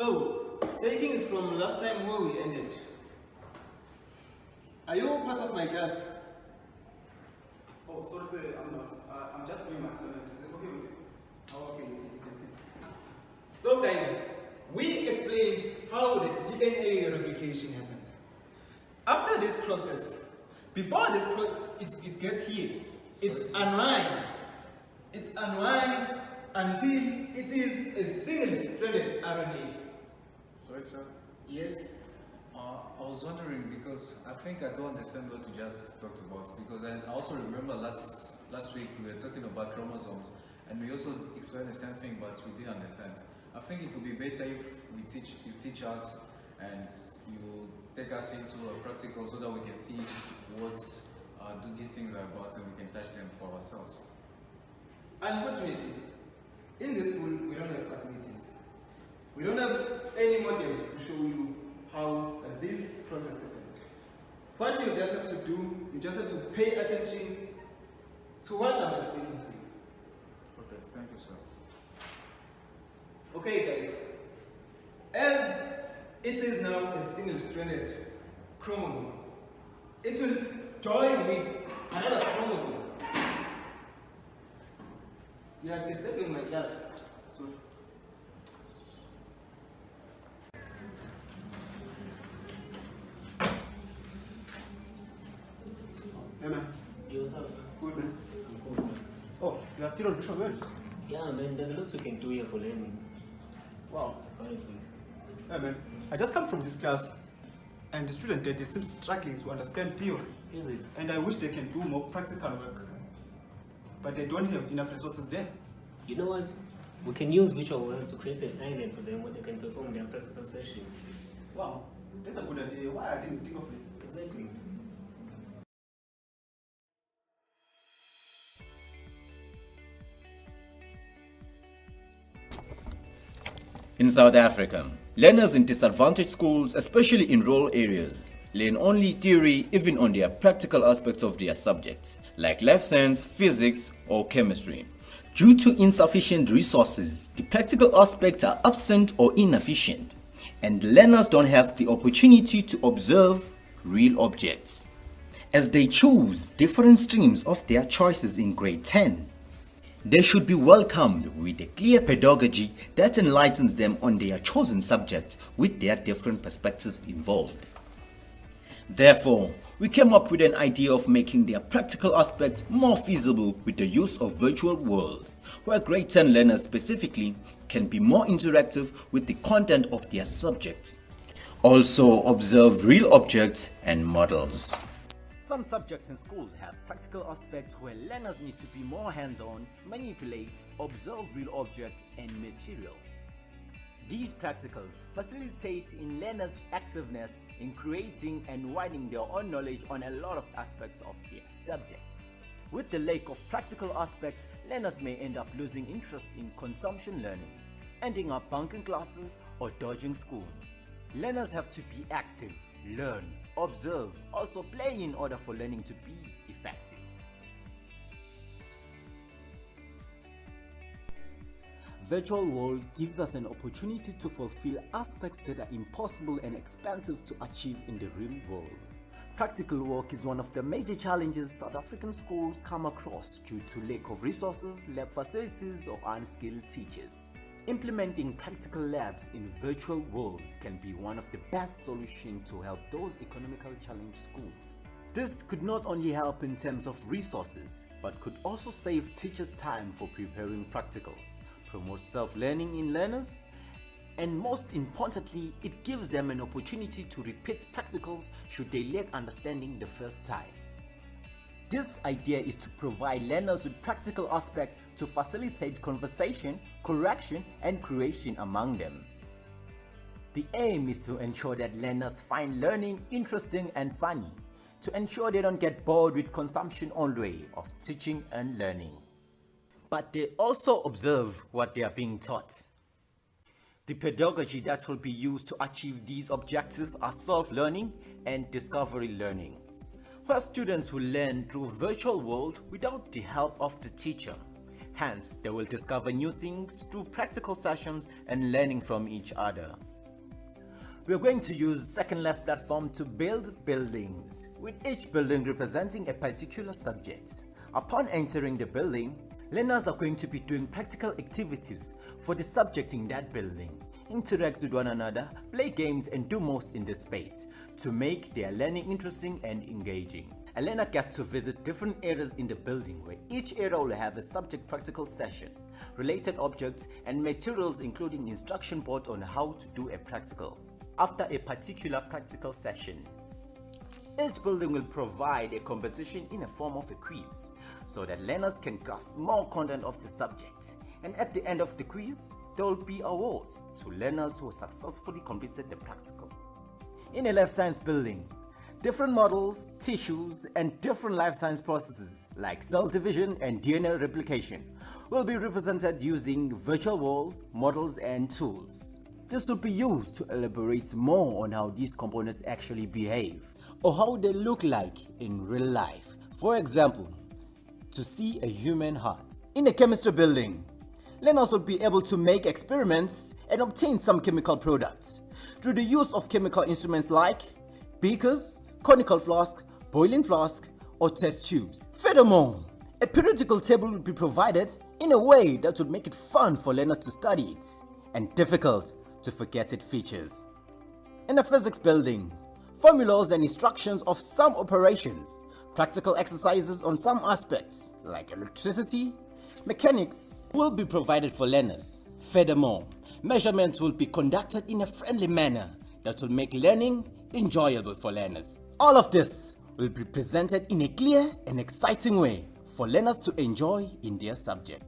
So, taking it from last time where we ended, are you part of my class? Oh, sorry, sir, I'm not. I'm just doing my assignment. Is it okay with you? Oh, okay, you can sit. So guys, we explained how the DNA replication happens. After this process, before it gets here, it's unwind. It's unwind until it is a single-stranded RNA. Sorry, sir. Yes. I was wondering because I think I don't understand what you just talked about, because I also remember last week we were talking about chromosomes and we also explained the same thing, but we didn't understand. I think it would be better if you teach us and you take us into a practical so that we can see what these things are about and we can touch them for ourselves. Unfortunately, in this school we don't have facilities. We don't have any models to show you how this process happens. What you just have to do, you just have to pay attention to what I'm explaining to you. Okay, thank you, sir. Okay guys, as it is now a single-stranded chromosome, it will join with another chromosome. You are disturbing my class. Sorry. Hey man. Yo, what's up? Good man. I'm cool. Oh, you are still on visual world? Yeah, man, there's lots we can do here for learning. Wow. Honestly. Hey man, I just come from this class and the student there, they seem struggling to understand theory. Is it? And I wish they can do more practical work. But they don't have enough resources there. You know what? We can use virtual worlds to create an island for them where they can perform their practical sessions. Wow, that's a good idea. Why I didn't think of it? Exactly. In South Africa, learners in disadvantaged schools, especially in rural areas, learn only theory even on their practical aspects of their subjects, like life science, physics, or chemistry. Due to insufficient resources, the practical aspects are absent or inefficient, and learners don't have the opportunity to observe real objects. As they choose different streams of their choices in grade 10, they should be welcomed with a clear pedagogy that enlightens them on their chosen subject with their different perspectives involved. Therefore, we came up with an idea of making their practical aspects more feasible with the use of virtual world, where grade 10 learners specifically can be more interactive with the content of their subject. Also observe real objects and models. Some subjects in schools have practical aspects where learners need to be more hands-on, manipulate, observe real objects and material. These practicals facilitate in learners' activeness in creating and widening their own knowledge on a lot of aspects of their subject. With the lack of practical aspects, learners may end up losing interest in consumption learning, ending up bunking classes or dodging school. Learners have to be active, learn, observe, also play in order for learning to be effective. Virtual world gives us an opportunity to fulfill aspects that are impossible and expensive to achieve in the real world. Practical work is one of the major challenges South African schools come across due to lack of resources, lab facilities, or unskilled teachers. Implementing practical labs in virtual world can be one of the best solutions to help those economically challenged schools. This could not only help in terms of resources, but could also save teachers time for preparing practicals, promote self-learning in learners, and most importantly, it gives them an opportunity to repeat practicals should they lack understanding the first time. This idea is to provide learners with practical aspects to facilitate conversation, correction, and creation among them. The aim is to ensure that learners find learning interesting and funny, to ensure they don't get bored with consumption only of teaching and learning. But they also observe what they are being taught. The pedagogy that will be used to achieve these objectives are self-learning and discovery learning, where students will learn through virtual world without the help of the teacher. Hence, they will discover new things through practical sessions and learning from each other. We are going to use second left platform to build buildings, with each building representing a particular subject. Upon entering the building, learners are going to be doing practical activities for the subject in that building, interact with one another, play games and do most in the space to make their learning interesting and engaging. A learner gets to visit different areas in the building where each area will have a subject practical session, related objects and materials including instruction board on how to do a practical. After a particular practical session, each building will provide a competition in a form of a quiz so that learners can grasp more content of the subject. And at the end of the quiz, there will be awards to learners who successfully completed the practical. In a life science building, different models, tissues, and different life science processes like cell division and DNA replication will be represented using virtual worlds, models, and tools. This will be used to elaborate more on how these components actually behave or how they look like in real life. For example, to see a human heart. In a chemistry building, learners will be able to make experiments and obtain some chemical products through the use of chemical instruments like beakers, conical flask, boiling flask, or test tubes. Furthermore, a periodical table will be provided in a way that would make it fun for learners to study it and difficult to forget its features. In a physics building, formulas and instructions of some operations, practical exercises on some aspects like electricity, mechanics will be provided for learners. Furthermore, measurements will be conducted in a friendly manner that will make learning enjoyable for learners. All of this will be presented in a clear and exciting way for learners to enjoy in their subject.